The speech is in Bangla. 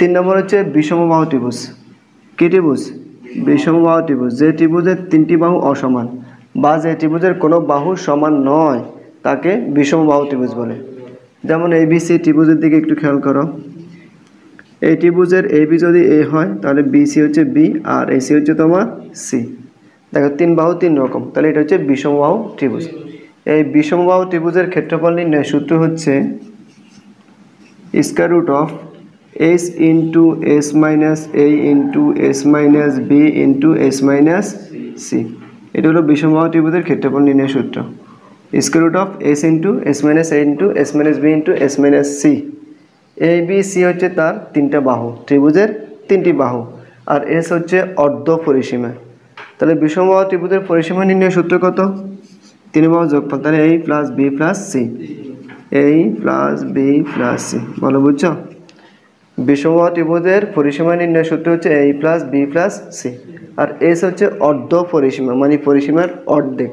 3 নম্বর হচ্ছে বিষমবাহু ত্রিভুজ। কি ত্রিভুজ? বিষমবাহু ত্রিভুজ। যে ত্রিভুজের 3টি বাহু অসমান বা যে ত্রিভুজের কোনো বাহু সমান নয় তাকে বিষমবাহু ত্রিভুজ বলে। যেমন ABC ত্রিভুজের দিকে একটু খেয়াল করো। এই ত্রিভুজের AB যদি A হয় তাহলে BC হচ্ছে B আর AC হচ্ছে তোমার C। দেখো 3 বাহু 3 রকম, তাহলে এটা হচ্ছে বিষমবাহু ত্রিভুজ। এই বিষমবাহু ত্রিভুজের ক্ষেত্রফল নির্ণয় সূত্র হচ্ছে square root of S into S minus A into S minus B into S minus C। এটা হলো বিষমবাহু ত্রিভুজের ক্ষেত্রফল নির্ণয় সূত্র। Square root of S into S minus A into S minus B into S minus C। ABC হচ্ছে তার 3টা বাহু, ত্রিভুজের 3টি বাহু, আর S হচ্ছে অর্ধ পরিসীমা। তাহলে বিষমবাহু ত্রিভুজের পরিসীমা নির্ণয় সূত্র কত? 3 বাহু যোগফল, তাহলে A plus B plus C। A plus B plus C। বলো বুঝছো? বিষমবাহু ত্রিভুজের পরিসীমা নির্ণয় সূত্র হচ্ছে A plus B plus C, আর S হচ্ছে অর্ধ পরিসীমা, মানে পরিসীমার অর্ধেক।